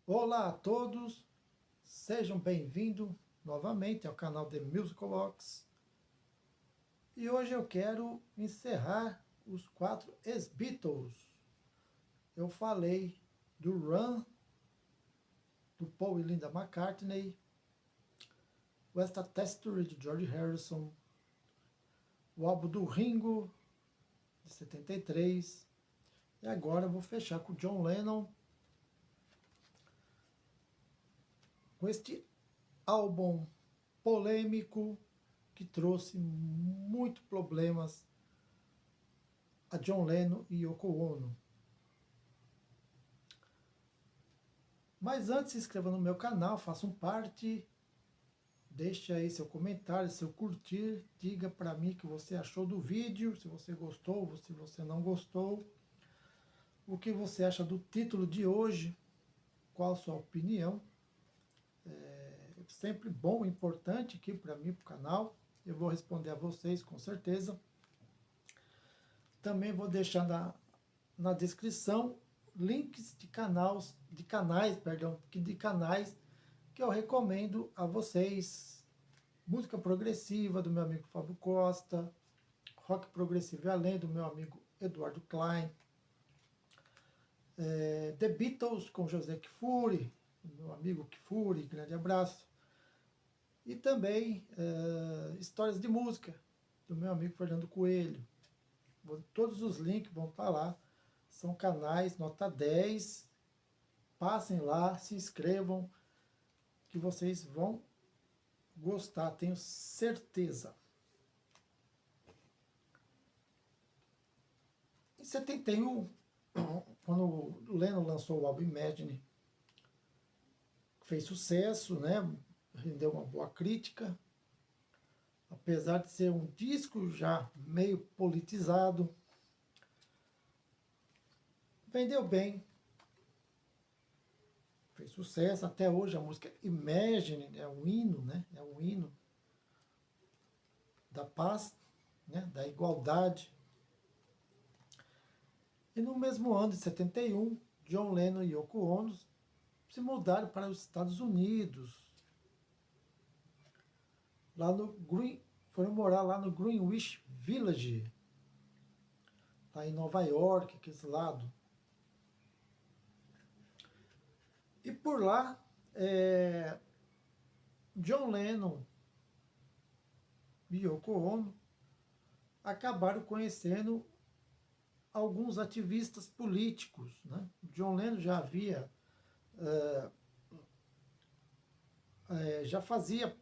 Olá a todos, sejam bem-vindos novamente ao canal The Musical Box. E hoje eu quero encerrar os 4 ex-Beatles. Eu falei do Run, do Paul e Linda McCartney, o West History de George Harrison, o álbum do Ringo, de 73, e agora eu vou fechar com o John Lennon, com este álbum polêmico que trouxe muitos problemas a John Lennon e Yoko Ono. Mas antes, se inscreva no meu canal, faça parte, deixe aí seu comentário, seu curtir, diga para mim o que você achou do vídeo, se você gostou, se você não gostou, o que você acha do título de hoje, qual a sua opinião. É sempre bom, importante aqui para mim, para o canal, eu vou responder a vocês com certeza. Também vou deixar na descrição links de canais que eu recomendo a vocês. Música progressiva do meu amigo Fábio Costa, rock progressivo e além do meu amigo Eduardo Klein, The Beatles com José Kfouri, meu amigo Kfouri, grande abraço. E também histórias de música do meu amigo Fernando Coelho. Todos os links vão estar lá. São canais nota 10. Passem lá, se inscrevam, que vocês vão gostar, tenho certeza. Em 71, quando o Lennon lançou o álbum Imagine, fez sucesso, né? Rendeu uma boa crítica, apesar de ser um disco já meio politizado, vendeu bem, fez sucesso. Até hoje a música Imagine é um hino, né? É um hino da paz, né? Da igualdade. E no mesmo ano de 71, John Lennon e Yoko Ono se mudaram para os Estados Unidos. Foram morar lá no Greenwich Village, lá em Nova York, aquele lado. E por lá, John Lennon e Yoko Ono acabaram conhecendo alguns ativistas políticos, né? John Lennon já havia, já fazia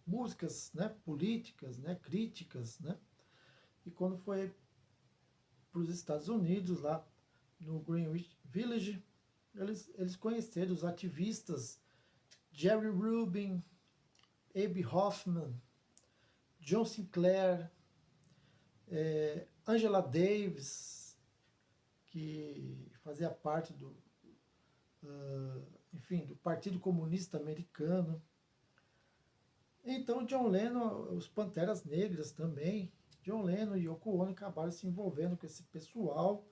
músicas, né, políticas, né, críticas, né? E quando foi para os Estados Unidos, lá no Greenwich Village, eles conheceram os ativistas Jerry Rubin, Abe Hoffman, John Sinclair, Angela Davis, que fazia parte enfim, do Partido Comunista Americano. Então John Lennon, os Panteras Negras também, John Lennon e Yoko Ono acabaram se envolvendo com esse pessoal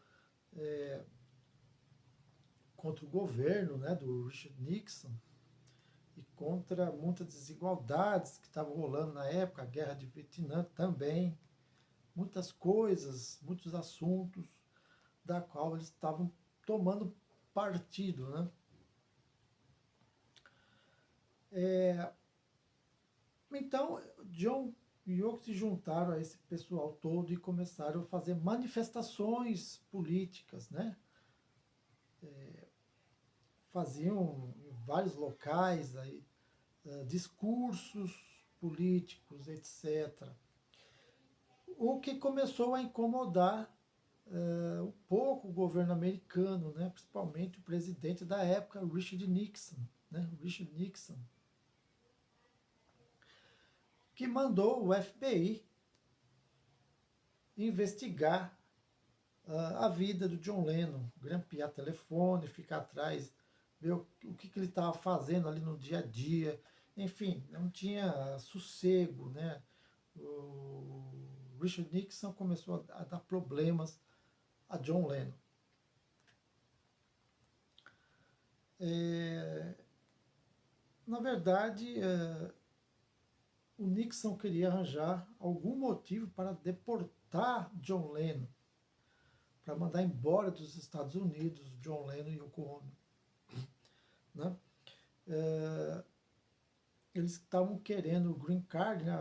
contra o governo, né, do Richard Nixon, e contra muitas desigualdades que estavam rolando na época, a guerra de Vietnã também, muitas coisas, muitos assuntos da qual eles estavam tomando partido, né? Então, John e Yoko se juntaram a esse pessoal todo e começaram a fazer manifestações políticas, né? Faziam em vários locais aí, discursos políticos, etc. O que começou a incomodar um pouco o governo americano, né? Principalmente o presidente da época, Richard Nixon, né? Richard Nixon, que mandou o FBI investigar a vida do John Lennon, grampear telefone, ficar atrás, ver o que ele estava fazendo ali no dia a dia. Enfim, não tinha sossego, né? O Richard Nixon começou a dar problemas a John Lennon. É, na verdade, o Nixon queria arranjar algum motivo para deportar John Lennon, para mandar embora dos Estados Unidos John Lennon e Yoko Ono, né? É, eles estavam querendo o green card, né,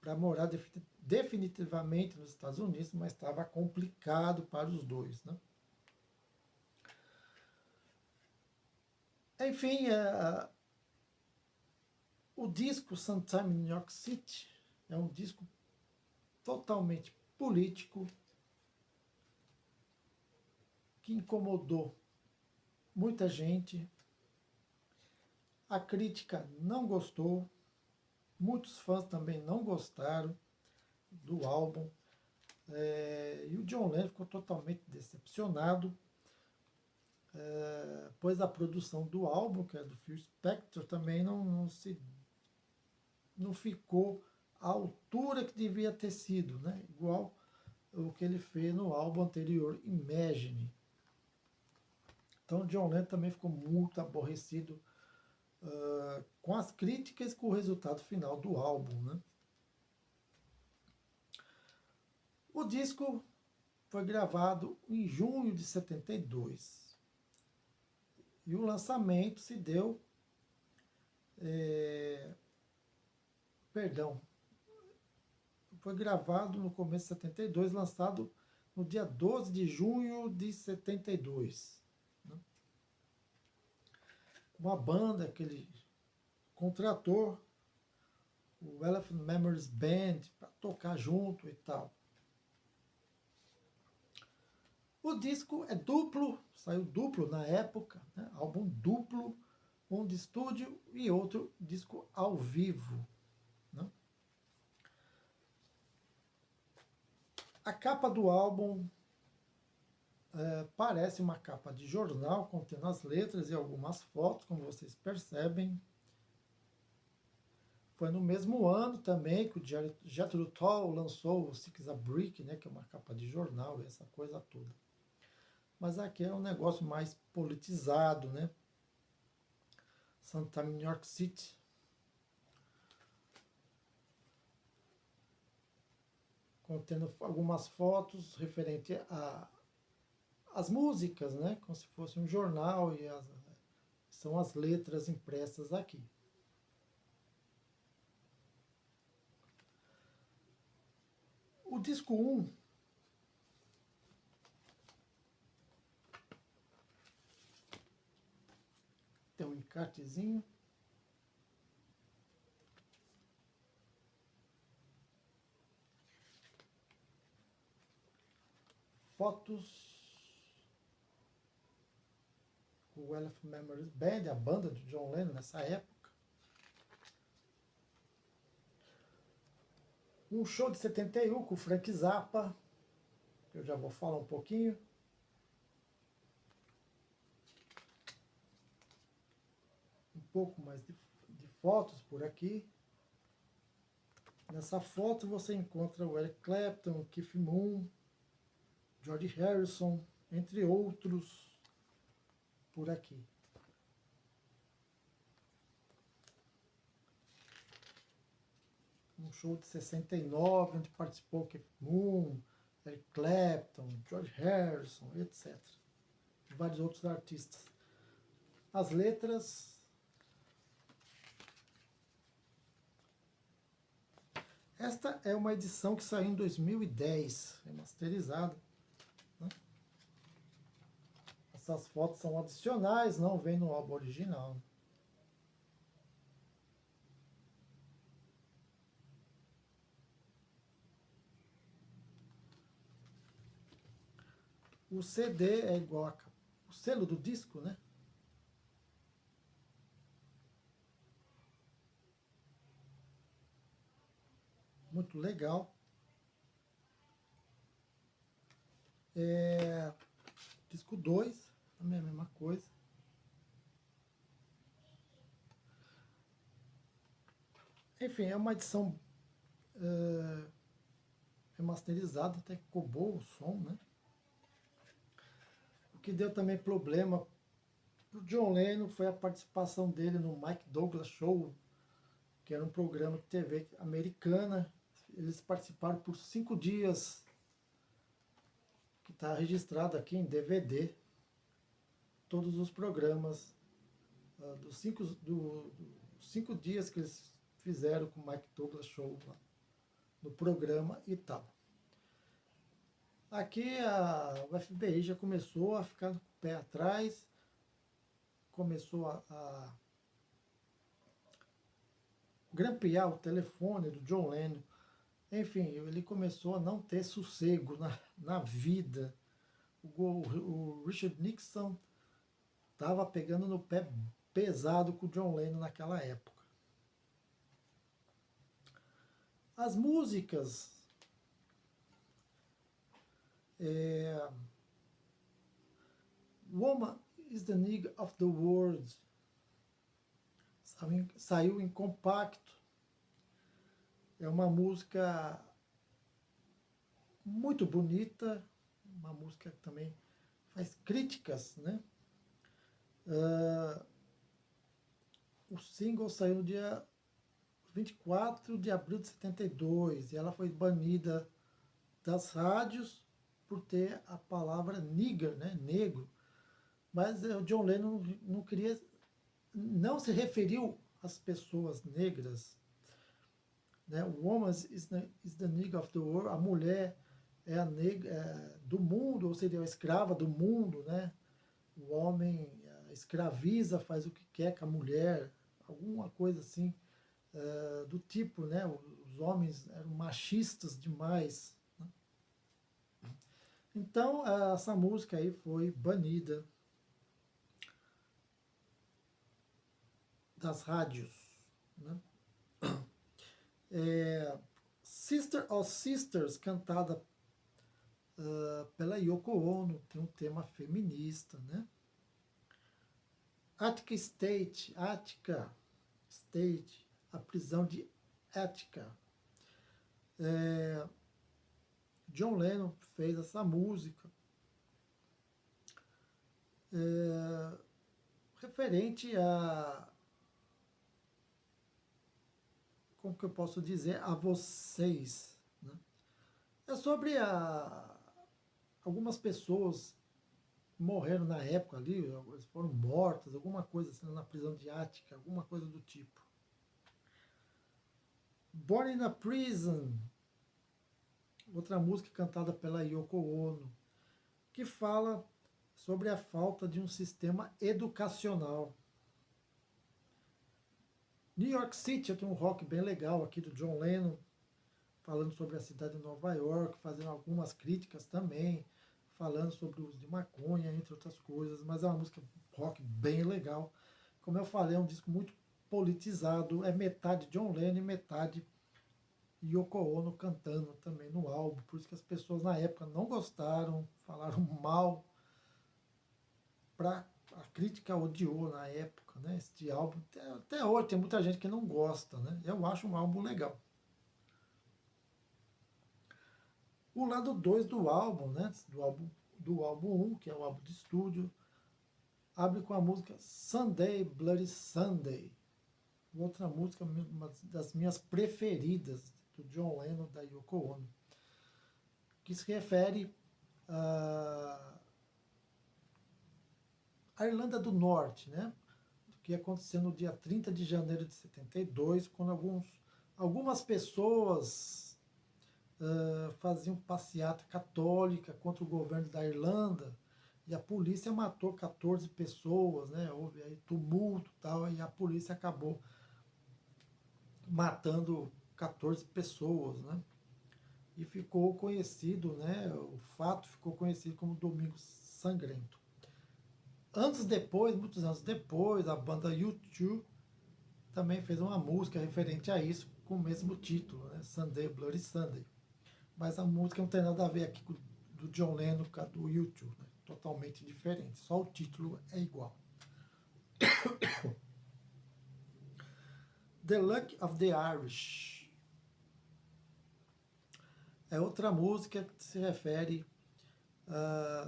para morar definitivamente nos Estados Unidos, mas estava complicado para os dois, né? Enfim, o disco Sometime in New York City é um disco totalmente político, que incomodou muita gente. A crítica não gostou, muitos fãs também não gostaram do álbum. E o John Lennon ficou totalmente decepcionado, pois a produção do álbum, que é do Phil Spector, também não ficou à altura que devia ter sido, né? Igual o que ele fez no álbum anterior, Imagine. Então, John Lennon também ficou muito aborrecido com as críticas e com o resultado final do álbum, né? O disco foi gravado em junho de 72 e o lançamento se deu, perdão, foi gravado no começo de 72, lançado no dia 12 de junho de 72. Né? Uma banda que ele contratou, o Elephant Memories Band, para tocar junto e tal. O disco é duplo, saiu duplo na época, né? Álbum duplo, um de estúdio e outro disco ao vivo. Né? A capa do álbum parece uma capa de jornal, contendo as letras e algumas fotos, como vocês percebem. Foi no mesmo ano também que o Jethro Tull lançou o Six a Brick, né, que é uma capa de jornal, essa coisa toda. Mas aqui é um negócio mais politizado, né? Sometime in New York City. Contendo algumas fotos referente às músicas, né? Como se fosse um jornal e são as letras impressas aqui. O disco 1 tem um encartezinho. Fotos com o Elephant Memories Band, a banda de John Lennon nessa época. Um show de 71 com o Frank Zappa, que eu já vou falar um pouquinho. Um pouco mais de fotos por aqui. Nessa foto você encontra o Eric Clapton, o Keith Moon, George Harrison, entre outros por aqui. Um show de 69, onde participou Keith Moon, Eric Clapton, George Harrison, etc. E vários outros artistas. As letras... Esta é uma edição que saiu em 2010, remasterizada. Né? Essas fotos são adicionais, não vem no álbum original. O CD é igual o selo do disco, né? Muito legal. Disco 2, também a mesma coisa. Enfim, é uma edição remasterizada, até que ficou bom o som, né? O que deu também problema para o John Lennon foi a participação dele no Mike Douglas Show, que era um programa de TV americana. Eles participaram por 5 dias, que está registrado aqui em DVD, todos os programas dos 5 dias que eles fizeram com o Mike Douglas Show lá, no programa e tal. Aqui o FBI já começou a ficar com o pé atrás, começou a grampear o telefone do John Lennon. Enfim, ele começou a não ter sossego na vida. O Richard Nixon estava pegando no pé pesado com o John Lennon naquela época. As músicas Woman is the Nigga of the World saiu em compacto. É uma música muito bonita, uma música que também faz críticas, né? O single saiu no dia 24 de abril de 72 e ela foi banida das rádios por ter a palavra nigger, né? Negro. Mas o John Lennon não queria, não se referiu às pessoas negras, né? Woman is the nigger of the world, a mulher é a negra do mundo, ou seja, a escrava do mundo, né? O homem escraviza, faz o que quer com a mulher, alguma coisa assim, do tipo, né? Os homens eram machistas demais, né? Então, essa música aí foi banida das rádios, né? Sister of Sisters, cantada pela Yoko Ono, tem um tema feminista, né? Attica State, a prisão de Attica. John Lennon fez essa música referente a, como que eu posso dizer, a vocês, né? É sobre algumas pessoas morreram na época ali, eles foram mortas, alguma coisa assim, na prisão de Ática, alguma coisa do tipo. Born in a Prison, outra música cantada pela Yoko Ono, que fala sobre a falta de um sistema educacional. New York City, tem um rock bem legal aqui do John Lennon, falando sobre a cidade de Nova York, fazendo algumas críticas também, falando sobre o uso de maconha, entre outras coisas, mas é uma música rock bem legal. Como eu falei, é um disco muito politizado, é metade John Lennon e metade Yoko Ono cantando também no álbum, por isso que as pessoas na época não gostaram, falaram mal, a crítica odiou na época, né? Este álbum, até hoje tem muita gente que não gosta, né? Eu acho um álbum legal. O lado 2 do álbum, né? Do álbum 1, que é o álbum de estúdio, abre com a música Sunday, Bloody Sunday. Outra música, uma das minhas preferidas, do John Lennon, da Yoko Ono, que se refere à Irlanda do Norte, né? O que aconteceu no dia 30 de janeiro de 72, quando algumas pessoas faziam passeata católica contra o governo da Irlanda, e a polícia matou 14 pessoas, né? Houve aí tumulto e tal, e a polícia acabou matando 14 pessoas, né? E ficou conhecido, né? O fato ficou conhecido como Domingo Sangrento. Muitos anos depois, a banda U2 também fez uma música referente a isso, com o mesmo título, né? Sunday, Bloody Sunday. Mas a música não tem nada a ver aqui com do John Lennon, com a do U2, né? Totalmente diferente, só o título é igual. The Luck of the Irish é outra música que se refere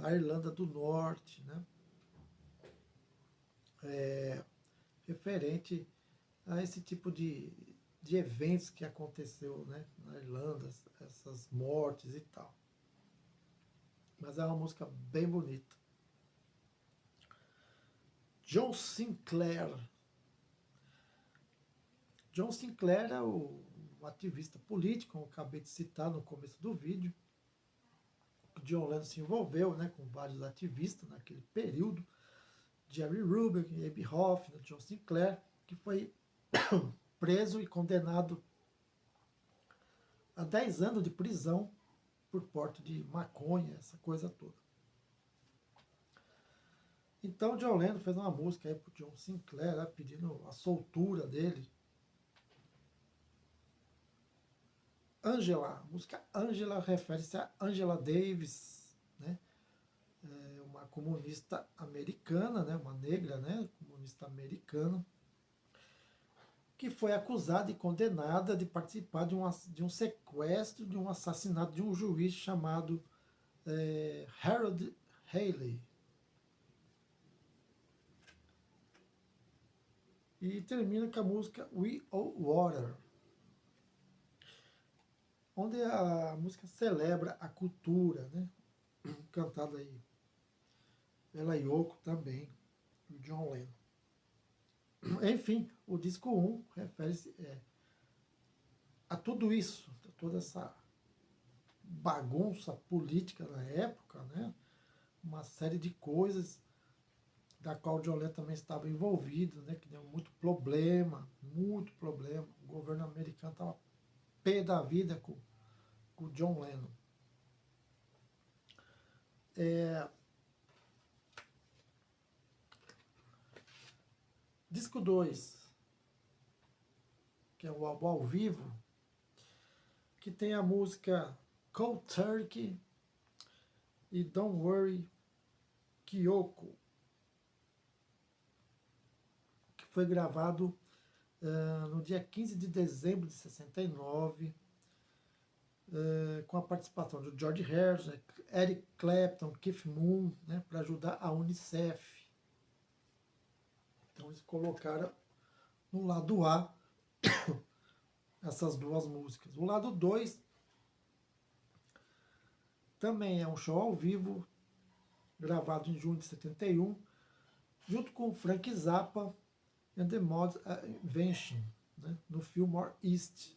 à Irlanda do Norte, né? referente a esse tipo de eventos que aconteceu, né, na Irlanda, essas mortes e tal. Mas é uma música bem bonita. John Sinclair. John Sinclair é um ativista político, como eu acabei de citar no começo do vídeo. O John Lennon se envolveu, né, com vários ativistas naquele período. Jerry Rubin, Abe Hoffman, John Sinclair, que foi preso e condenado a 10 anos de prisão por porte de maconha, essa coisa toda. Então John Lennon fez uma música aí pro John Sinclair, né, pedindo a soltura dele. Angela, a música Angela refere-se a Angela Davis, né, uma comunista americana, né, uma negra, né, comunista americana, que foi acusada e condenada de participar de um sequestro, de um assassinato de um juiz chamado Harold Haley. E termina com a música We Owe Water, onde a música celebra a cultura, né? Cantada aí pela Yoko também, o John Lennon. Enfim, o disco 1 refere-se a tudo isso, a toda essa bagunça política na época, né? Uma série de coisas da qual o John Lennon também estava envolvido, né? Que deu muito problema, muito problema. O governo americano estava pé da vida com o John Lennon. Disco 2, que é o álbum ao vivo, que tem a música Cold Turkey e Don't Worry, Kyoko, que foi gravado no dia 15 de dezembro de 69, com a participação de George Harrison, Eric Clapton, Keith Moon, né, para ajudar a Unicef. Então eles colocaram no lado A essas duas músicas. O lado 2 também é um show ao vivo, gravado em junho de 71, junto com Frank Zappa and the Mod Invention, né, no Fillmore East.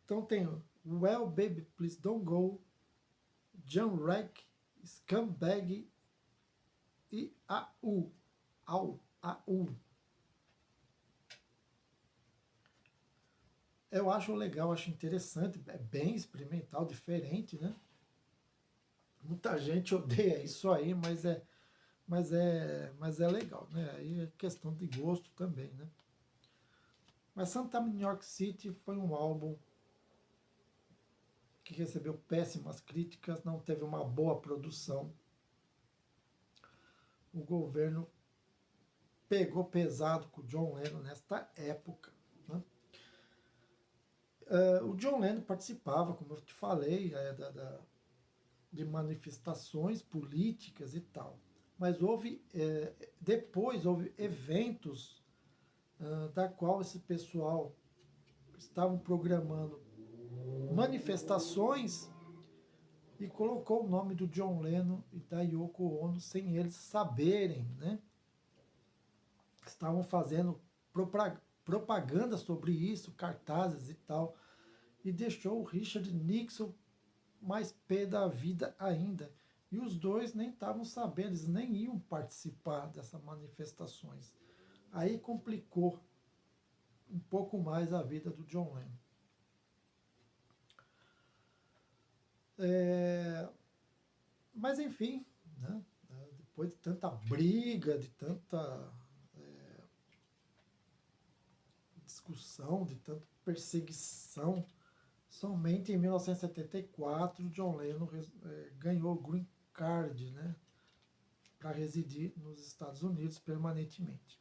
Então tem Well Baby Please Don't Go, John Wreck, Scumbag e A.U. Eu acho legal, acho interessante, é bem experimental, diferente, né? Muita gente odeia isso aí, mas é legal, né? Aí é questão de gosto também, né? Mas Sometime in New York City foi um álbum que recebeu péssimas críticas, não teve uma boa produção. O governo pegou pesado com o John Lennon nesta época, né? O John Lennon participava, como eu te falei, de manifestações políticas e tal. Mas depois houve eventos da qual esse pessoal estavam programando manifestações e colocou o nome do John Lennon e da Yoko Ono sem eles saberem, né? Estavam fazendo propaganda sobre isso, cartazes e tal, e deixou o Richard Nixon mais pé da vida ainda. E os dois nem estavam sabendo, eles nem iam participar dessas manifestações. Aí complicou um pouco mais a vida do John Lennon. Mas enfim, né, depois de tanta briga, de tanta discussão, de tanta perseguição, somente em 1974 John Lennon ganhou o Green Card, né, para residir nos Estados Unidos permanentemente.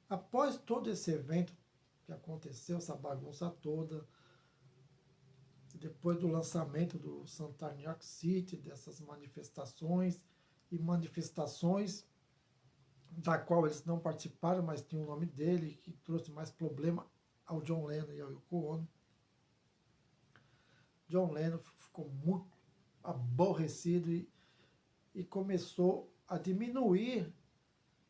Após todo esse evento que aconteceu, essa bagunça toda, depois do lançamento do Sometime in New York City, dessas manifestações, e manifestações, da qual eles não participaram, mas tinha o nome dele, que trouxe mais problema ao John Lennon e ao Yoko Ono. John Lennon ficou muito aborrecido e começou a diminuir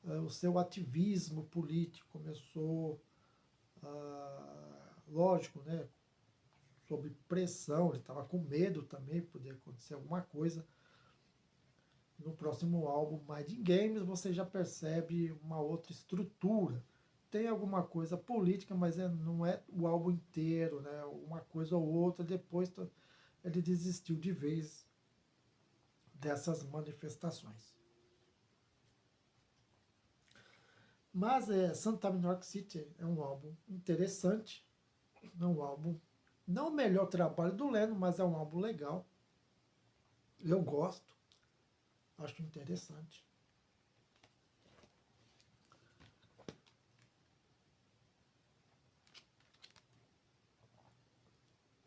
o seu ativismo político, começou, lógico, né, sob pressão, ele estava com medo também, poder acontecer alguma coisa. No próximo álbum, Mind Games, você já percebe uma outra estrutura. Tem alguma coisa política, mas não é o álbum inteiro, né? Uma coisa ou outra. Depois ele desistiu de vez dessas manifestações. Mas Sometime in New York City é um álbum interessante, é um álbum, não o melhor trabalho do Lennon, mas é um álbum legal. Eu gosto, acho interessante.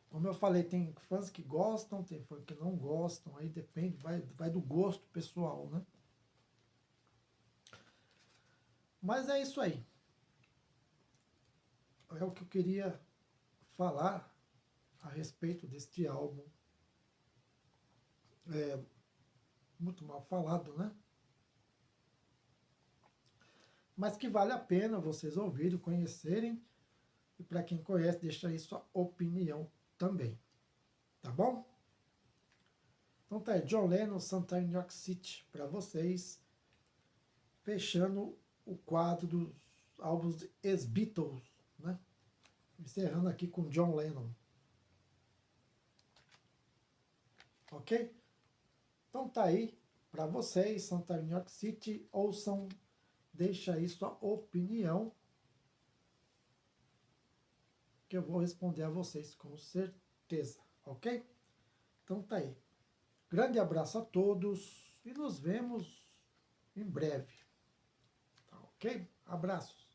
Como eu falei, tem fãs que gostam, tem fãs que não gostam, aí depende, vai do gosto pessoal, né? Mas é isso aí. É o que eu queria falar a respeito deste álbum. É muito mal falado, né? Mas que vale a pena vocês ouvirem, conhecerem. E para quem conhece, deixa aí sua opinião também. Tá bom? Então tá aí, John Lennon, Sometime in New York City, para vocês. Fechando o quadro dos álbuns de ex-Beatles, né? Encerrando aqui com John Lennon. Ok? Então tá aí para vocês, Sometime in New York City. Ouçam, deixa aí sua opinião, que eu vou responder a vocês com certeza, ok? Então tá aí. Grande abraço a todos e nos vemos em breve. Tá ok? Abraços.